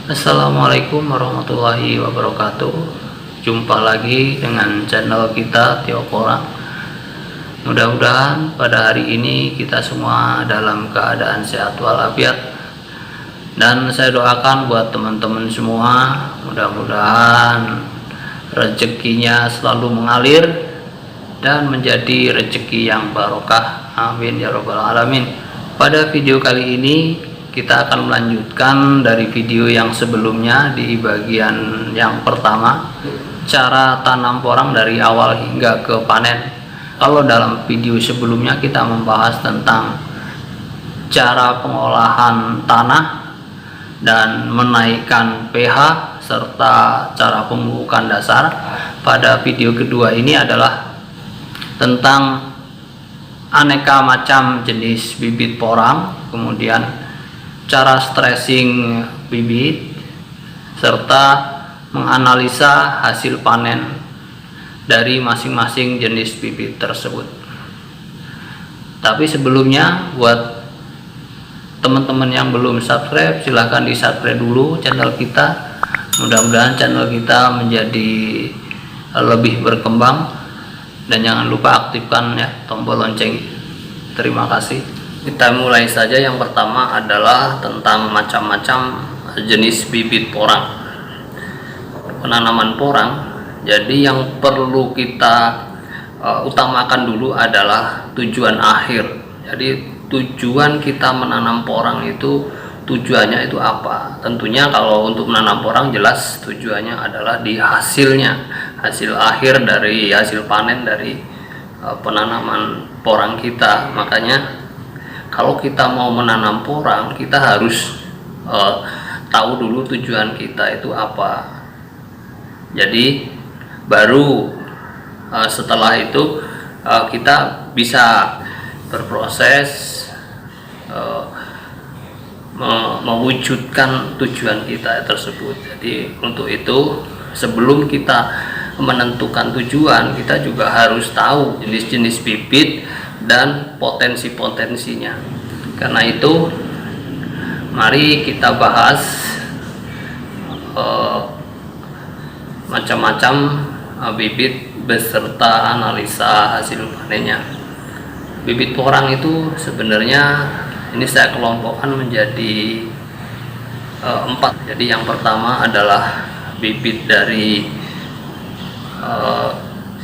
Assalamualaikum warahmatullahi wabarakatuh. Jumpa lagi dengan channel kita Tiopora. Mudah-mudahan pada hari ini kita semua dalam keadaan sehat walafiat. Dan saya doakan buat teman-teman semua, mudah-mudahan rezekinya selalu mengalir dan menjadi rezeki yang barokah. Amin ya robbal alamin. Pada video kali ini kita akan melanjutkan dari video yang sebelumnya di bagian yang pertama, cara tanam porang dari awal hingga ke panen. Kalau dalam video sebelumnya kita membahas tentang cara pengolahan tanah dan menaikkan pH serta cara pemupukan dasar. Pada video kedua ini adalah tentang aneka macam jenis bibit porang, kemudian cara stressing bibit, serta menganalisa hasil panen dari masing-masing jenis bibit tersebut. Tapi sebelumnya, buat teman-teman yang belum subscribe, silahkan di subscribe dulu channel kita. Mudah-mudahan channel kita menjadi lebih berkembang, dan jangan lupa aktifkan ya tombol lonceng. Terima kasih. Kita mulai saja. Yang pertama adalah tentang macam-macam jenis bibit porang, penanaman porang. Jadi yang perlu kita utamakan dulu adalah tujuan akhir. Jadi tujuan kita menanam porang itu, tujuannya itu apa? Tentunya kalau untuk menanam porang jelas tujuannya adalah di hasilnya, hasil akhir dari hasil panen dari penanaman porang kita. Makanya kalau kita mau menanam porang, kita harus tahu dulu tujuan kita itu apa. Jadi baru setelah itu kita bisa berproses mewujudkan tujuan kita tersebut. Jadi untuk itu, sebelum kita menentukan tujuan, kita juga harus tahu jenis-jenis bibit dan potensi-potensinya. Karena itu, mari kita bahas macam-macam bibit beserta analisa hasil panennya. Bibit porang itu sebenarnya ini saya kelompokkan menjadi 4. Jadi yang pertama adalah bibit dari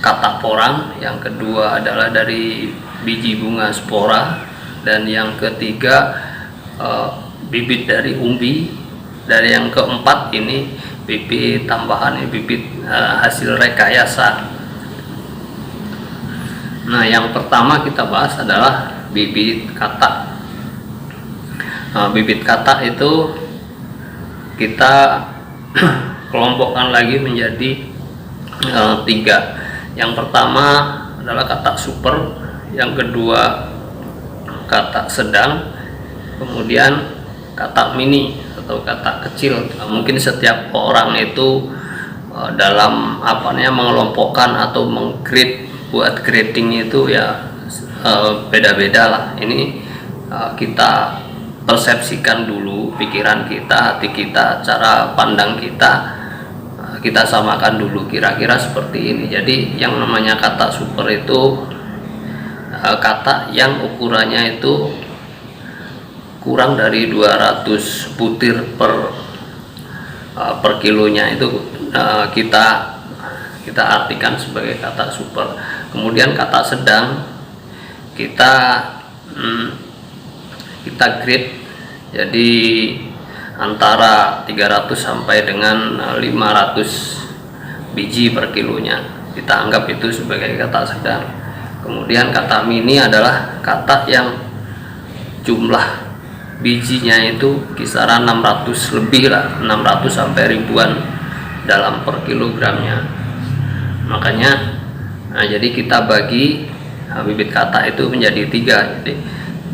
katak porang, yang kedua adalah dari biji bunga spora, dan yang ketiga bibit dari umbi, dari yang keempat ini bibit tambahan, bibit hasil rekayasa. Nah, yang pertama kita bahas adalah bibit katak. Bibit katak itu kita kelompokkan lagi menjadi 3. Yang pertama adalah katak super, yang kedua katak sedang, kemudian katak mini atau katak kecil. Mungkin setiap orang itu dalam mengelompokkan atau menggrade, buat grading itu ya beda-beda lah. Ini kita persepsikan dulu, pikiran kita, hati kita, cara pandang kita, kita samakan dulu kira-kira seperti ini. Jadi yang namanya katak super itu katak yang ukurannya itu kurang dari 200 butir per kilonya, itu kita artikan sebagai katak super. Kemudian katak sedang kita grade jadi antara 300 sampai dengan 500 biji per kilonya, kita anggap itu sebagai katak sedang. Kemudian katak mini adalah katak yang jumlah bijinya itu kisaran 600 lebih lah, 600 sampai ribuan dalam per kilogramnya. Makanya jadi kita bagi bibit katak itu menjadi 3, jadi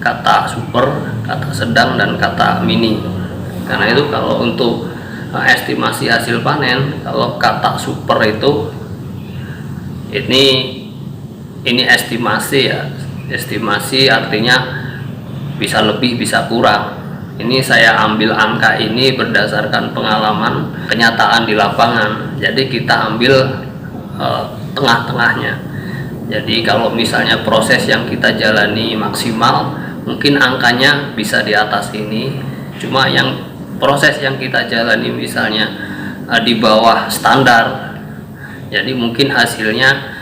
katak super, katak sedang, dan katak mini. Karena itu kalau untuk estimasi hasil panen, kalau katak super itu ini estimasi ya, estimasi artinya bisa lebih bisa kurang. Ini saya ambil angka ini berdasarkan pengalaman kenyataan di lapangan. Jadi kita ambil tengah-tengahnya. Jadi kalau misalnya proses yang kita jalani maksimal, mungkin angkanya bisa di atas ini. Cuma yang proses yang kita jalani misalnya di bawah standar, jadi mungkin hasilnya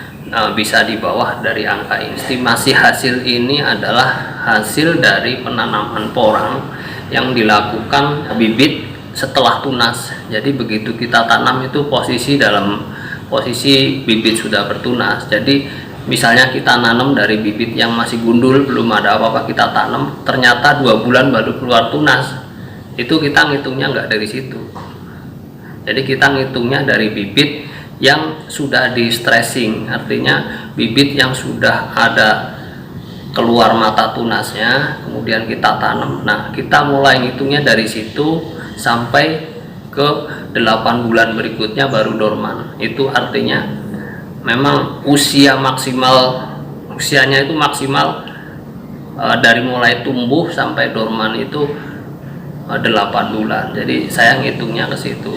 bisa di bawah dari angka ini. Estimasi hasil ini adalah hasil dari penanaman porang yang dilakukan bibit setelah tunas. Jadi begitu kita tanam itu dalam posisi bibit sudah bertunas. Jadi misalnya kita nanam dari bibit yang masih gundul, belum ada apa-apa, kita tanam, ternyata 2 bulan baru keluar tunas, itu kita ngitungnya nggak dari situ. Jadi kita ngitungnya dari bibit yang sudah di stressing, artinya bibit yang sudah ada keluar mata tunasnya, kemudian kita tanam. Nah, kita mulai ngitungnya dari situ sampai ke 8 bulan berikutnya baru dorman. Itu artinya memang usianya itu maksimal dari mulai tumbuh sampai dorman itu 8 bulan. Jadi saya ngitungnya ke situ.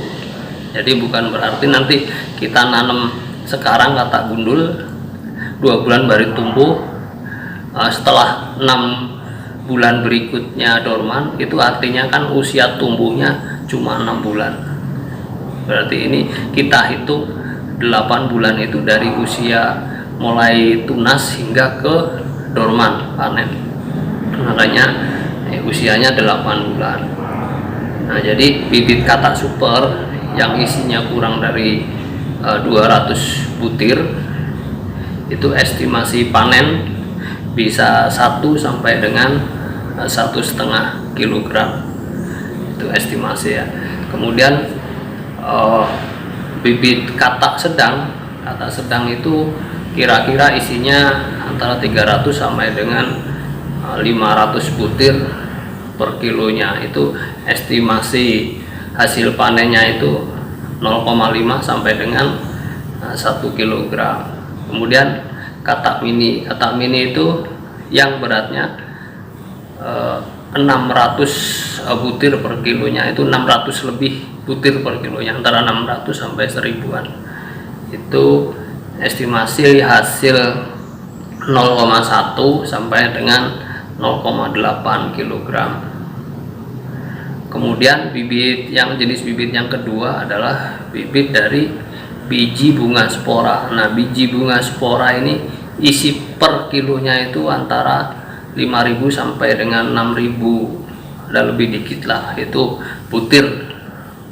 Jadi bukan berarti nanti kita nanam sekarang kata gundul, 2 bulan baru tumbuh, setelah 6 bulan berikutnya dorman, itu artinya kan usia tumbuhnya cuma 6 bulan. Berarti ini kita hitung 8 bulan itu dari usia mulai tunas hingga ke dorman panen. Makanya usianya 8 bulan. Nah, jadi bibit katak super yang isinya kurang dari 200 butir itu estimasi panen bisa 1 sampai dengan 1,5 kilogram, itu estimasi ya. Kemudian bibit katak sedang itu kira-kira isinya antara 300 sampai dengan 500 butir per kilonya. Itu estimasi hasil panennya itu 0,5 sampai dengan 1 kilogram. Kemudian katak mini itu yang beratnya 600 butir per kilonya, itu 600 lebih butir per kilonya, antara 600 sampai 1000-an. Itu estimasi hasil 0,1 sampai dengan 0,8 kilogram. Kemudian jenis bibit yang kedua adalah bibit dari biji bunga spora. Nah, biji bunga spora ini isi per kilonya itu antara 5.000 sampai dengan 6.000, ada lebih dikit lah, itu butir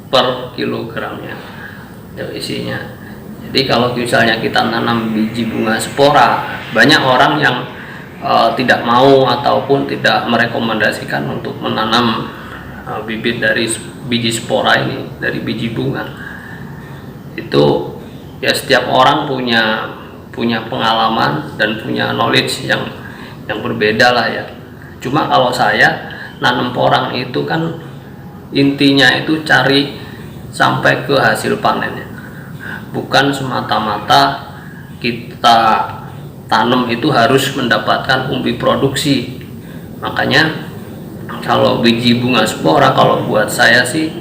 per kilogramnya isinya. Jadi kalau misalnya kita nanam biji bunga spora, banyak orang yang tidak mau ataupun tidak merekomendasikan untuk menanam bibit dari biji spora ini, dari biji bunga. Itu ya setiap orang punya pengalaman dan punya knowledge yang berbeda lah ya. Cuma kalau saya nanam porang itu kan intinya itu cari sampai ke hasil panennya, bukan semata-mata kita tanam itu harus mendapatkan umbi produksi. Makanya kalau biji bunga spora, kalau buat saya sih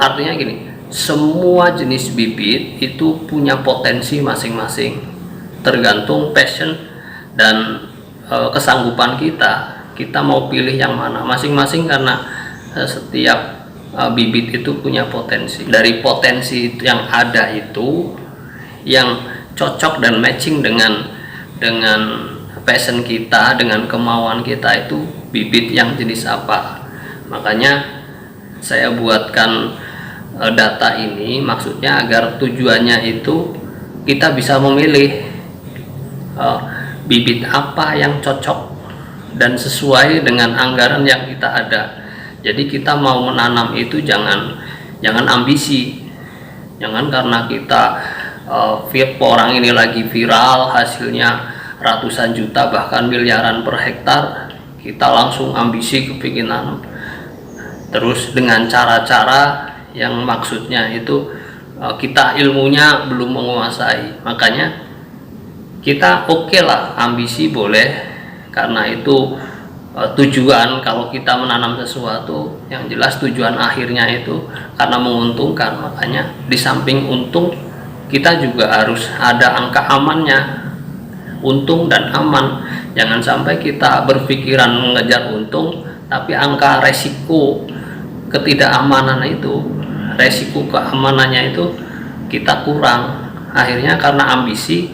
artinya gini, semua jenis bibit itu punya potensi masing-masing, tergantung passion dan kesanggupan kita mau pilih yang mana masing-masing, karena setiap bibit itu punya potensi. Dari potensi yang ada itu, yang cocok dan matching dengan passion kita, dengan kemauan kita, itu bibit yang jenis apa. Makanya saya buatkan data ini, maksudnya agar tujuannya itu kita bisa memilih bibit apa yang cocok dan sesuai dengan anggaran yang kita ada. Jadi kita mau menanam itu jangan ambisi, jangan karena kita porang ini lagi viral, hasilnya ratusan juta bahkan miliaran per hektar, kita langsung ambisi kepingin nanam terus dengan cara-cara yang maksudnya itu kita ilmunya belum menguasai. Makanya kita oke lah ambisi boleh, karena itu tujuan kalau kita menanam sesuatu, yang jelas tujuan akhirnya itu karena menguntungkan. Makanya di samping untung, kita juga harus ada angka amannya, untung dan aman. Jangan sampai kita berpikiran mengejar untung, tapi angka resiko ketidakamanan itu, resiko keamanannya itu kita kurang. Akhirnya karena ambisi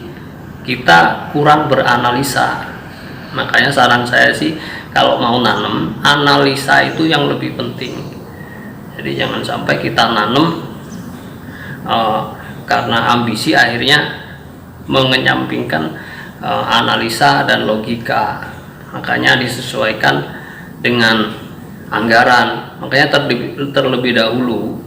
kita kurang beranalisa. Makanya saran saya sih, kalau mau nanam, analisa itu yang lebih penting. Jadi jangan sampai kita nanam karena ambisi akhirnya mengenyampingkan analisa dan logika. Makanya disesuaikan dengan anggaran. Makanya terlebih dahulu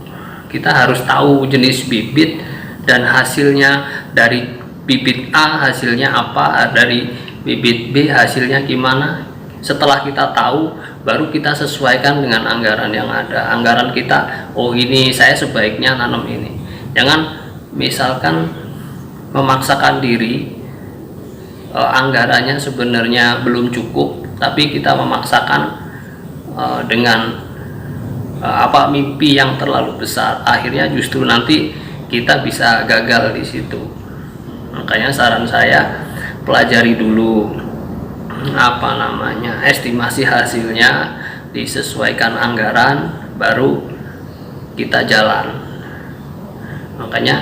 kita harus tahu jenis bibit dan hasilnya. Dari bibit A hasilnya apa, dari bibit B hasilnya gimana. Setelah kita tahu, baru kita sesuaikan dengan anggaran yang ada. Anggaran kita, oh ini saya sebaiknya nanam ini. Jangan misalkan memaksakan diri, anggarannya sebenarnya belum cukup, tapi kita memaksakan dengan mimpi yang terlalu besar. Akhirnya justru nanti kita bisa gagal di situ. Makanya saran saya, pelajari dulu estimasi hasilnya, disesuaikan anggaran, baru kita jalan. Makanya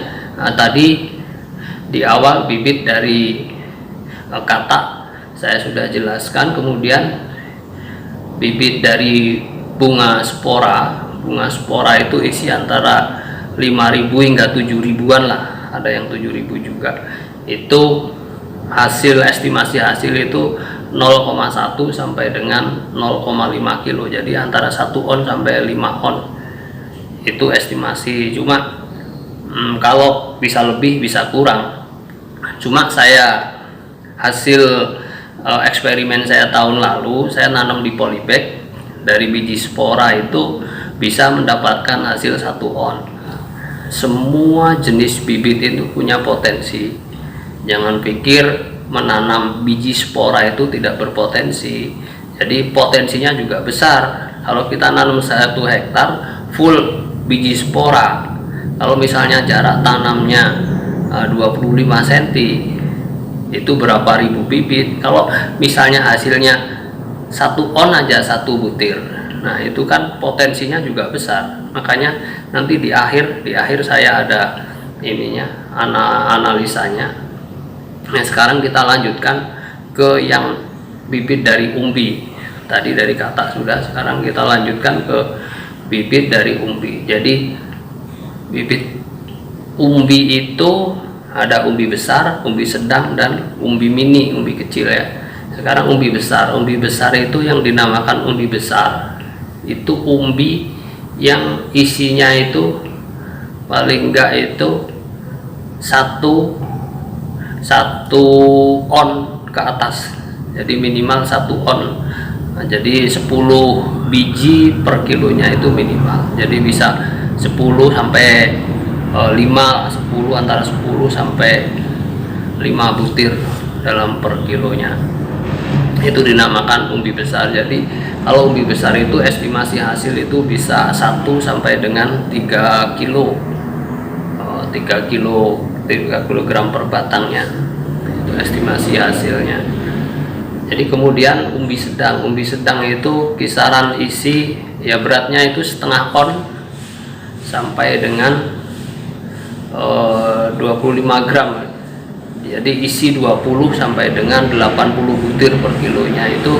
tadi di awal bibit dari kata saya sudah jelaskan. Kemudian bibit dari bunga spora. Bunga spora itu isi antara 5.000 hingga 7.000-an lah, ada yang 7.000 juga. Itu hasil, estimasi hasil itu 0,1 sampai dengan 0,5 kilo. Jadi antara 1 on sampai 5 on itu estimasi. Cuma kalau bisa lebih bisa kurang. Cuma saya hasil eksperimen saya tahun lalu, saya nanam di polybag. Dari biji spora itu bisa mendapatkan hasil 1 on. Semua jenis bibit itu punya potensi. Jangan pikir menanam biji spora itu tidak berpotensi. Jadi potensinya juga besar. Kalau kita nanam 1 hektar full biji spora, kalau misalnya jarak tanamnya 25 cm, itu berapa ribu bibit. Kalau misalnya hasilnya 1 on aja 1 butir, nah itu kan potensinya juga besar. Makanya nanti di akhir saya ada analisanya. Nah sekarang kita lanjutkan ke yang bibit dari umbi. Tadi dari kata sudah, sekarang kita lanjutkan ke bibit dari umbi. Jadi bibit umbi itu ada umbi besar, umbi sedang, dan umbi mini, umbi kecil ya. Sekarang umbi besar. Umbi besar itu yang dinamakan umbi besar, itu umbi yang isinya itu paling enggak itu 1 on ke atas. Jadi minimal 1 on. Nah, jadi 10 biji per kilonya itu minimal. Jadi bisa 10 sampai 10 antara 10 sampai 5 butir dalam per kilonya. Itu dinamakan umbi besar. Jadi kalau umbi besar itu estimasi hasil itu bisa 1 sampai dengan 3 kilo. 3 kilogram per batangnya. Itu estimasi hasilnya. Jadi kemudian umbi sedang. Umbi sedang itu kisaran isi ya beratnya itu setengah on sampai dengan 25 gram. Jadi isi 20 sampai dengan 80 butir per kilonya itu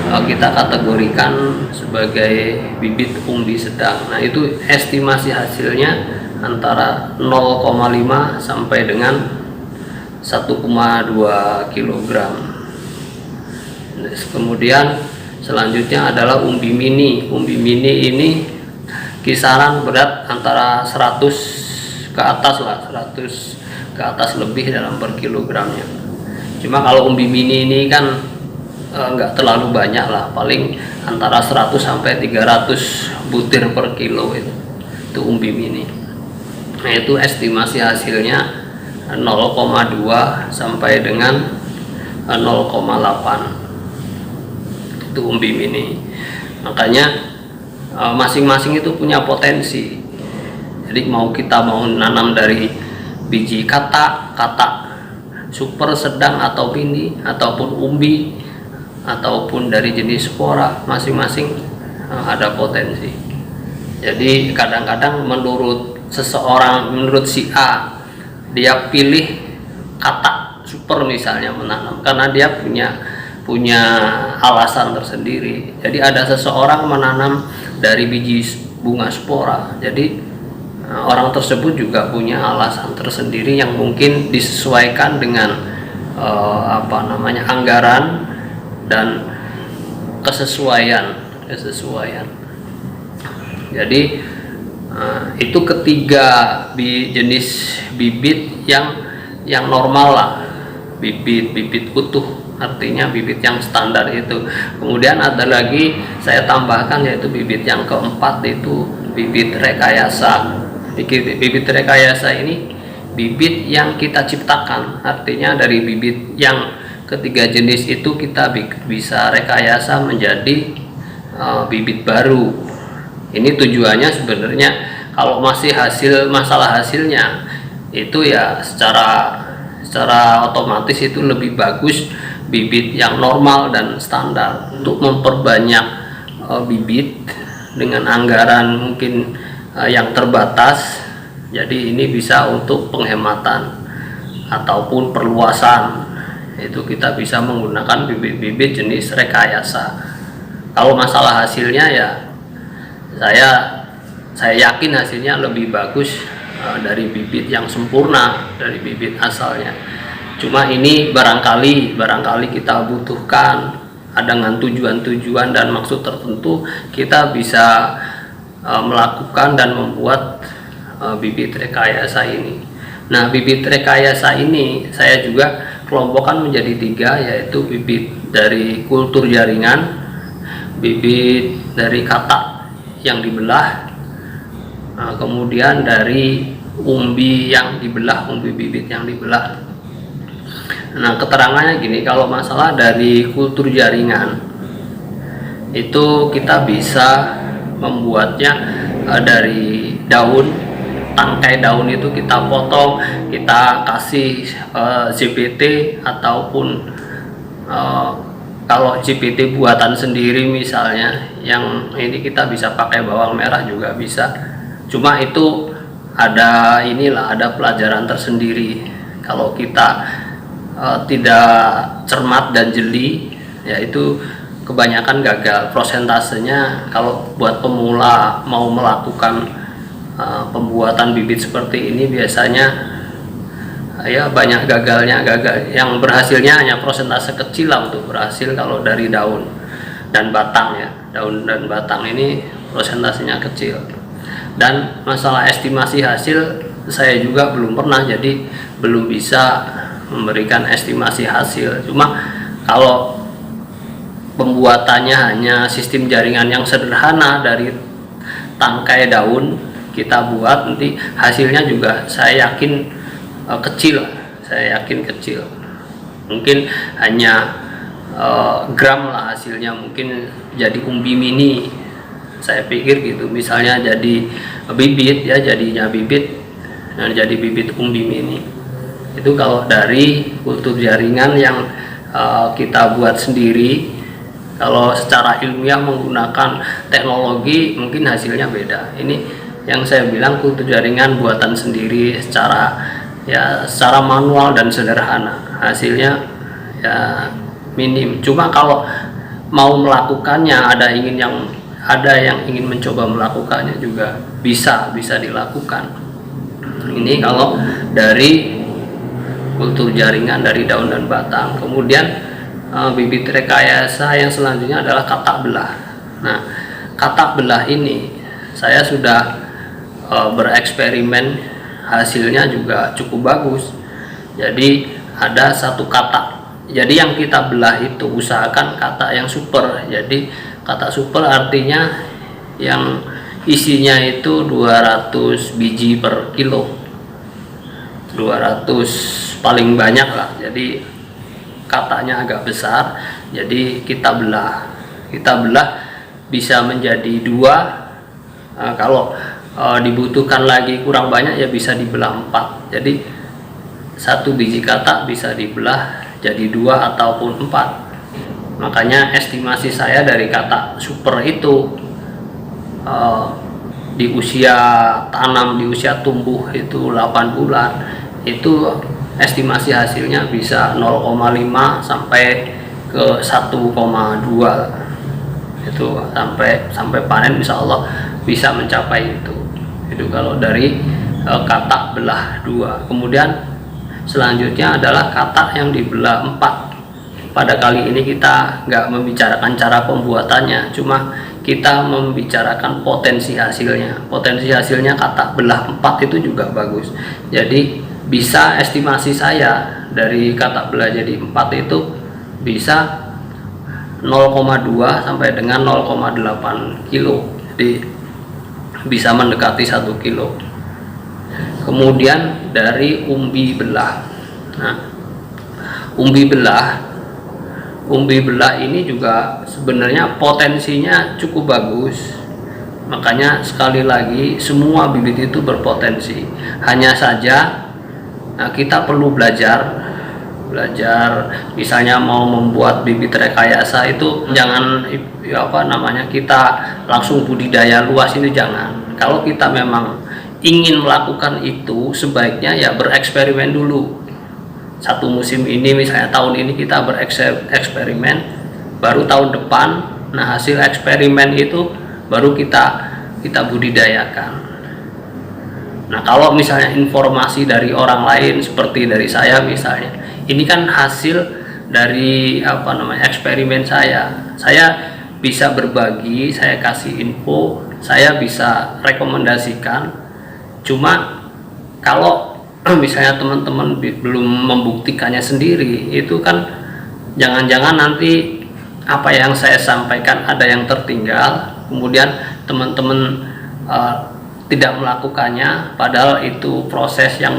kita kategorikan sebagai bibit umbi sedang. Nah itu estimasi hasilnya antara 0,5 sampai dengan 1,2 kilogram. Kemudian selanjutnya adalah umbi mini. Umbi mini ini kisaran berat antara 100 ke atas lah, 100 ke atas lebih dalam per kilogramnya. Cuma kalau umbi mini ini kan nggak terlalu banyak lah, paling antara 100 sampai 300 butir per kilo itu umbi mini. Nah itu estimasi hasilnya 0,2 sampai dengan 0,8. itu umbi mini. Makanya masing-masing itu punya potensi. Jadi kita mau nanam dari biji kata super, sedang atau mini, ataupun umbi, ataupun dari jenis spora, masing-masing ada potensi. Jadi kadang-kadang menurut seseorang, menurut si A, dia pilih kata super misalnya menanam karena dia punya alasan tersendiri. Jadi ada seseorang menanam dari biji bunga spora, jadi orang tersebut juga punya alasan tersendiri yang mungkin disesuaikan dengan anggaran dan kesesuaian. Jadi itu ketiga jenis bibit yang normal lah, bibit utuh, artinya bibit yang standar itu. Kemudian ada lagi saya tambahkan, yaitu bibit yang keempat, itu bibit rekayasa. Bibit rekayasa ini bibit yang kita ciptakan, artinya dari bibit yang ketiga jenis itu kita bisa rekayasa menjadi bibit baru. Ini tujuannya sebenarnya kalau masih masalah hasilnya itu ya secara otomatis itu lebih bagus bibit yang normal dan standar untuk memperbanyak bibit dengan anggaran mungkin yang terbatas. Jadi ini bisa untuk penghematan ataupun perluasan, itu kita bisa menggunakan bibit-bibit jenis rekayasa. Kalau masalah hasilnya ya saya yakin hasilnya lebih bagus dari bibit yang sempurna, dari bibit asalnya. Cuma ini barangkali kita butuhkan dengan tujuan-tujuan dan maksud tertentu, kita bisa melakukan dan membuat bibit rekayasa ini. Nah, bibit rekayasa ini saya juga kelompokkan menjadi 3, yaitu bibit dari kultur jaringan, bibit dari kata yang dibelah, kemudian dari umbi yang dibelah, umbi bibit yang dibelah. Nah, keterangannya gini, kalau masalah dari kultur jaringan itu kita bisa membuatnya dari daun, tangkai daun itu kita potong, kita kasih JBT ataupun kalau JBT buatan sendiri misalnya, yang ini kita bisa pakai bawang merah juga bisa. Cuma itu ada pelajaran tersendiri. Kalau kita tidak cermat dan jeli, yaitu kebanyakan gagal. Prosentasenya kalau buat pemula mau melakukan pembuatan bibit seperti ini biasanya ya banyak gagalnya. Yang berhasilnya hanya prosentase kecil lah untuk berhasil kalau dari daun dan batang ya. Daun dan batang ini prosentasenya kecil. Dan masalah estimasi hasil saya juga belum pernah, jadi belum bisa memberikan estimasi hasil. Cuma kalau pembuatannya hanya sistem jaringan yang sederhana dari tangkai daun kita buat, nanti hasilnya juga saya yakin kecil. Mungkin hanya gram lah hasilnya, mungkin jadi umbi mini, saya pikir gitu. Misalnya jadi bibit ya, jadinya bibit dan jadi bibit umbi mini. Itu kalau dari kultur jaringan yang kita buat sendiri. Kalau secara ilmiah menggunakan teknologi mungkin hasilnya beda. Ini yang saya bilang kultur jaringan buatan sendiri secara manual dan sederhana, hasilnya ya minim. Cuma kalau mau melakukannya, ada yang ingin mencoba melakukannya juga bisa dilakukan. Ini kalau dari kultur jaringan dari daun dan batang. Kemudian bibit rekayasa yang selanjutnya adalah katak belah. Nah, katak belah ini saya sudah bereksperimen, hasilnya juga cukup bagus. Jadi ada satu katak. Jadi yang kita belah itu usahakan katak yang super. Jadi katak super artinya yang isinya itu 200 biji per kilo. 200 paling banyak lah. Jadi kataknya agak besar, jadi kita belah kita belah bisa menjadi 2. Kalau dibutuhkan lagi kurang banyak ya bisa dibelah 4. Jadi 1 biji katak bisa dibelah jadi 2 ataupun 4. Makanya estimasi saya dari katak super itu di usia tanam, di usia tumbuh itu 8 bulan, itu estimasi hasilnya bisa 0,5 sampai ke 1,2. Itu sampai panen insya Allah bisa mencapai itu kalau dari katak belah 2. Kemudian selanjutnya adalah katak yang dibelah 4. Pada kali ini kita nggak membicarakan cara pembuatannya, cuma kita membicarakan potensi hasilnya. Potensi hasilnya katak belah 4 itu juga bagus. Jadi bisa estimasi saya dari katak belah jadi 4 itu bisa 0,2 sampai dengan 0,8 kilo. Jadi bisa mendekati 1 kilo. Kemudian dari umbi belah. Nah, umbi belah ini juga sebenarnya potensinya cukup bagus. Makanya sekali lagi semua bibit itu berpotensi. Hanya saja kita perlu belajar misalnya mau membuat bibit rekayasa itu jangan kita langsung budidaya luas, itu jangan. Kalau kita memang ingin melakukan itu, sebaiknya ya bereksperimen dulu. 1 musim ini misalnya tahun ini kita bereksperimen, baru tahun depan hasil eksperimen itu baru kita budidayakan. Nah, kalau misalnya informasi dari orang lain seperti dari saya misalnya, ini kan hasil dari eksperimen saya bisa berbagi, saya kasih info, saya bisa rekomendasikan. Cuma kalau misalnya teman-teman belum membuktikannya sendiri, itu kan jangan-jangan nanti apa yang saya sampaikan ada yang tertinggal, kemudian teman-teman tidak melakukannya, padahal itu proses yang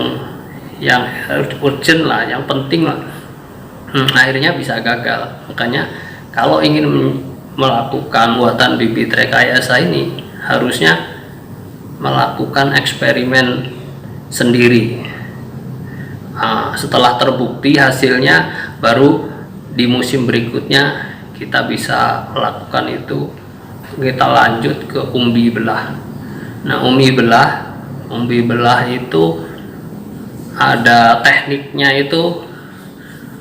urgent lah, yang penting lah. Akhirnya bisa gagal. Makanya kalau ingin melakukan buatan bibit rekayasa ini harusnya melakukan eksperimen sendiri. Setelah terbukti hasilnya, baru di musim berikutnya kita bisa melakukan itu. Kita lanjut ke umbi belah. Nah, umbi belah itu ada tekniknya. Itu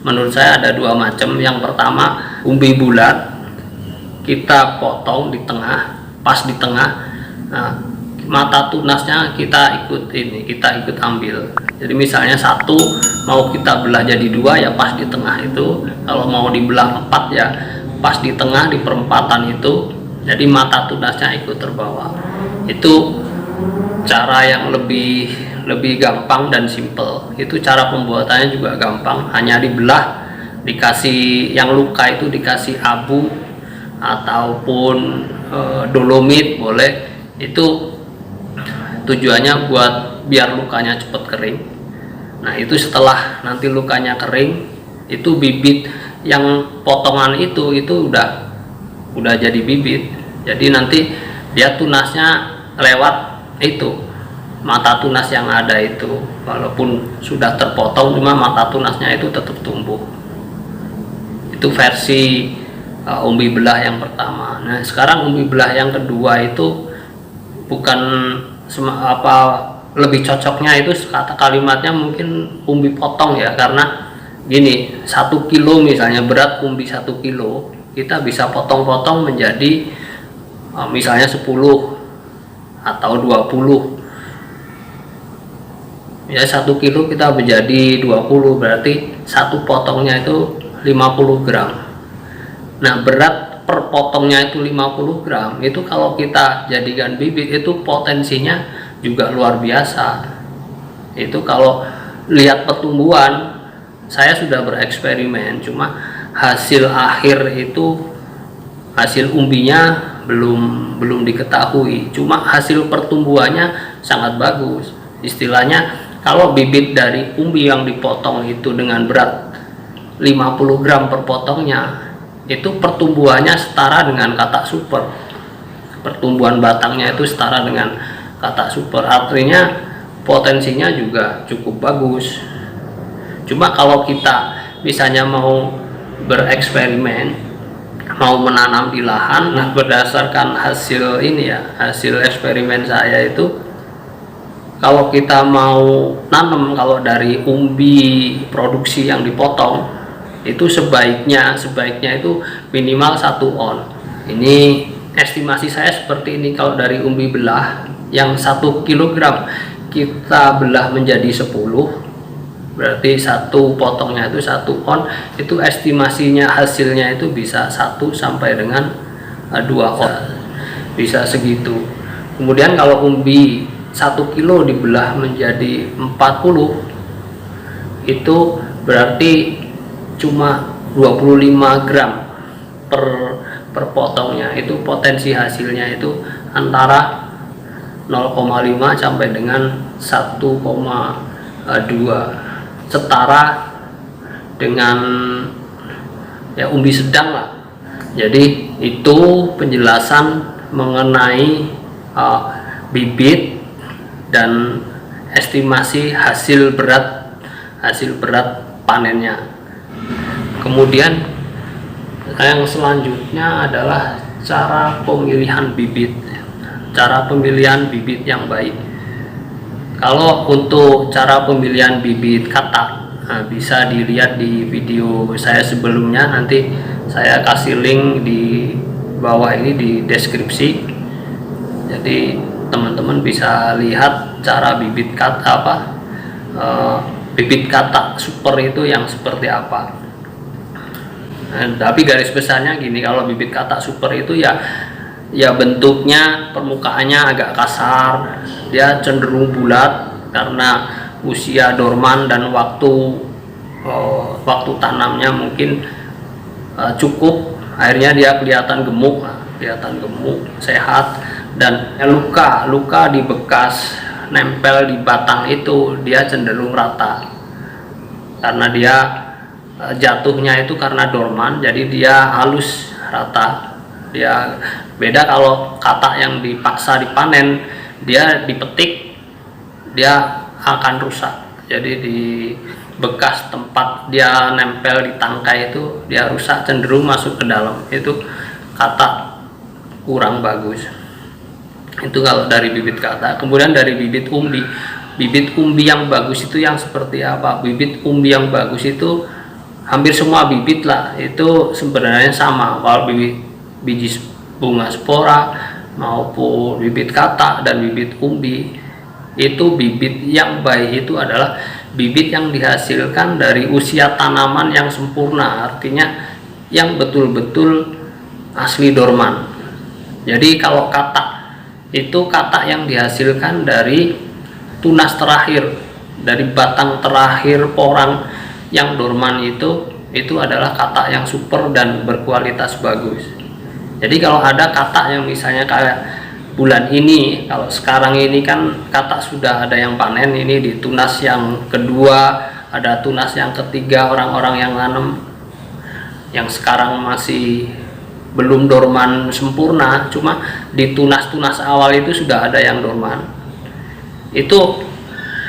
menurut saya ada 2 macam. Yang pertama, umbi bulat kita potong di tengah, pas di tengah. Nah, mata tunasnya kita ikut ambil. Jadi misalnya 1 mau kita belah jadi 2 ya pas di tengah itu. Kalau mau dibelah 4 ya pas di tengah, di perempatan itu. Jadi mata tunasnya ikut terbawa. Itu cara yang lebih gampang dan simple. Itu cara pembuatannya juga gampang, hanya dibelah, dikasih yang luka itu dikasih abu ataupun dolomit boleh. Itu tujuannya buat biar lukanya cepat kering. Nah, itu setelah nanti lukanya kering, itu bibit yang potongan itu udah jadi bibit. Jadi nanti dia tunasnya lewat itu mata tunas yang ada itu, walaupun sudah terpotong cuma mata tunasnya itu tetap tumbuh. Itu versi umbi belah yang pertama. Nah, sekarang umbi belah yang kedua itu bukan lebih cocoknya itu kata kalimatnya mungkin umbi potong ya, karena gini, 1 kilo misalnya berat umbi 1 kilo kita bisa potong-potong menjadi misalnya 10 atau 20 ya. 1 kilo kita menjadi 20, berarti 1 potongnya itu 50 gram. Nah, berat per potongnya itu 50 gram. Itu kalau kita jadikan bibit itu potensinya juga luar biasa. Itu kalau lihat pertumbuhan, saya sudah bereksperimen, cuma hasil akhir itu, hasil umbinya belum diketahui, cuma hasil pertumbuhannya sangat bagus. Istilahnya kalau bibit dari umbi yang dipotong itu dengan berat 50 gram per potongnya, itu pertumbuhannya setara dengan katak super. Pertumbuhan batangnya itu setara dengan katak super, artinya potensinya juga cukup bagus. Cuma kalau kita misalnya mau bereksperimen, mau menanam di lahan, nah berdasarkan hasil ini ya, hasil eksperimen saya itu, kalau kita mau nanam, kalau dari umbi produksi yang dipotong itu sebaiknya itu minimal 1 on. Ini estimasi saya seperti ini. Kalau dari umbi belah yang 1 kilogram kita belah menjadi 10, berarti satu potongnya itu 1 on, itu estimasinya hasilnya itu bisa 1 sampai dengan 2 on, bisa segitu. Kemudian kalau umbi 1 kilo dibelah menjadi 40, itu berarti cuma 25 gram per potongnya. Itu potensi hasilnya itu antara 0,5 sampai dengan 1,2, setara dengan ya umbi sedang lah. Jadi itu penjelasan mengenai bibit dan estimasi hasil berat panennya. Kemudian yang selanjutnya adalah cara pemilihan bibit. Cara pemilihan bibit yang baik. Kalau untuk cara pemilihan bibit katak, bisa dilihat di video saya sebelumnya, nanti saya kasih link di bawah ini di deskripsi. Jadi teman-teman bisa lihat cara bibit katak bibit katak super itu yang seperti apa. Tapi garis besarnya gini, kalau bibit katak super itu ya bentuknya, permukaannya agak kasar, dia cenderung bulat karena usia dorman dan waktu tanamnya mungkin cukup, akhirnya dia kelihatan gemuk, sehat. Dan luka di bekas nempel di batang itu dia cenderung rata karena dia jatuhnya itu karena dorman, jadi dia halus rata. Dia beda kalau katak yang dipaksa dipanen, dia dipetik dia akan rusak. Jadi di bekas tempat dia nempel di tangkai itu dia rusak, cenderung masuk ke dalam, itu katak kurang bagus. Itu kalau dari bibit katak. Kemudian dari bibit umbi yang bagus itu yang seperti apa? Bibit umbi yang bagus itu hampir semua bibit lah itu sebenarnya sama, kalau biji bunga spora maupun bibit katak dan bibit umbi. Itu bibit yang baik itu adalah bibit yang dihasilkan dari usia tanaman yang sempurna, artinya yang betul-betul asli dorman. Jadi kalau katak itu katak yang dihasilkan dari tunas terakhir, dari batang terakhir porang yang dorman, itu adalah katak yang super dan berkualitas bagus. Jadi kalau ada katak yang misalnya kayak bulan ini, kalau sekarang ini kan katak sudah ada yang panen, ini di tunas yang kedua, ada tunas yang ketiga orang-orang yang nanam, yang sekarang masih belum dorman sempurna, cuma di tunas-tunas awal itu sudah ada yang dorman. Itu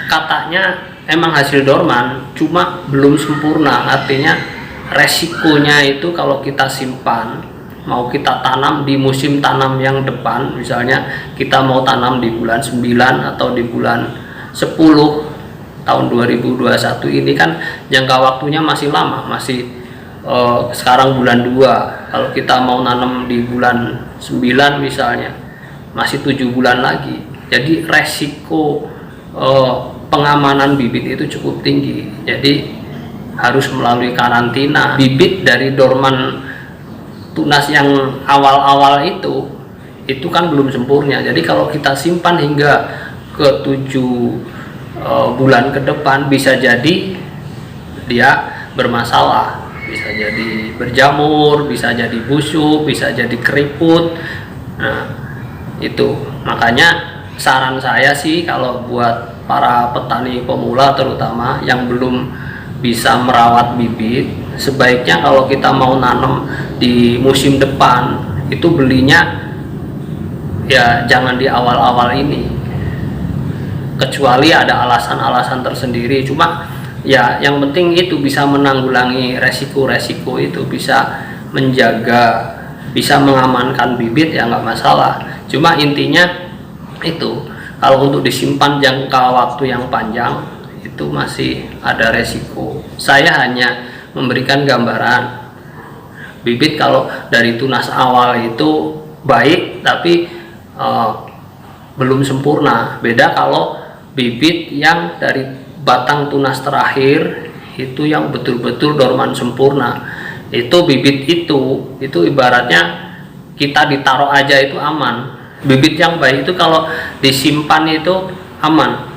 kataknya emang hasil dorman, cuma belum sempurna, artinya resikonya itu kalau kita simpan, mau kita tanam di musim tanam yang depan, misalnya kita mau tanam di bulan 9 atau di bulan 10 tahun 2021 ini kan jangka waktunya masih lama, masih sekarang bulan 2, kalau kita mau nanam di bulan 9 misalnya masih 7 bulan lagi. Jadi resiko pengamanan bibit itu cukup tinggi, jadi harus melalui karantina. Bibit dari dorman tunas yang awal-awal itu kan belum sempurna, jadi kalau kita simpan hingga ke 7 bulan ke depan, bisa jadi dia bermasalah, bisa jadi berjamur, bisa jadi busuk, bisa jadi keriput. Nah itu makanya saran saya sih, kalau buat para petani pemula terutama yang belum bisa merawat bibit, sebaiknya kalau kita mau nanam di musim depan itu belinya ya jangan di awal-awal ini, kecuali ada alasan-alasan tersendiri. Cuma ya yang penting itu bisa menanggulangi resiko-resiko itu, bisa menjaga, bisa mengamankan bibit ya nggak masalah. Cuma intinya itu kalau untuk disimpan jangka waktu yang panjang itu masih ada resiko. Saya hanya memberikan gambaran bibit kalau dari tunas awal itu baik tapi belum sempurna. Beda kalau bibit yang dari batang tunas terakhir itu yang betul-betul dorman sempurna. Itu bibit itu ibaratnya kita ditaruh aja itu aman. Bibit yang baik itu kalau disimpan itu aman,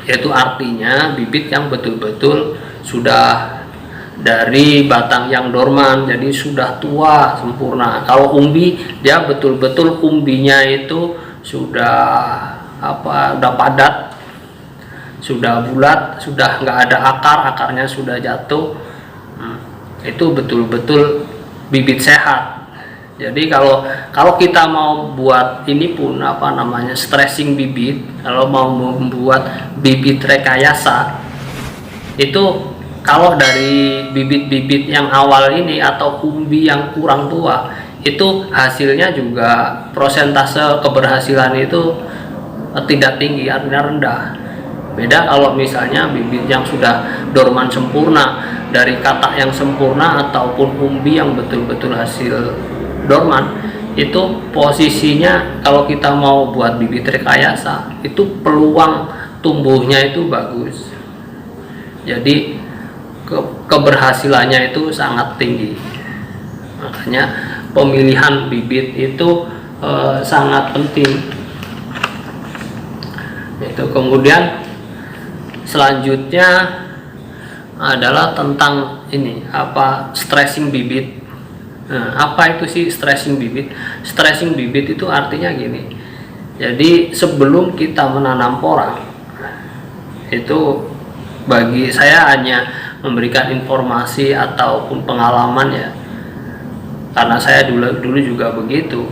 yaitu artinya bibit yang betul-betul sudah dari batang yang dorman, jadi sudah tua sempurna. Kalau umbi dia betul-betul umbinya itu sudah udah padat, sudah bulat, sudah nggak ada akarnya sudah jatuh. Itu betul-betul bibit sehat. Jadi kalau kita mau buat ini pun stressing bibit, kalau mau membuat bibit rekayasa itu, kalau dari bibit-bibit yang awal ini atau umbi yang kurang tua itu hasilnya juga persentase keberhasilan itu tidak tinggi, artinya rendah. Beda kalau misalnya bibit yang sudah dorman sempurna, dari katak yang sempurna ataupun umbi yang betul-betul hasil dorman, itu posisinya kalau kita mau buat bibit rekayasa itu peluang tumbuhnya itu bagus. Jadi keberhasilannya itu sangat tinggi. Makanya pemilihan bibit itu sangat penting. Itu kemudian selanjutnya adalah tentang ini stressing bibit. Apa itu sih stressing bibit? Stressing bibit itu artinya gini. Jadi sebelum kita menanam porang itu, bagi saya hanya memberikan informasi ataupun pengalaman ya, karena saya dulu juga begitu.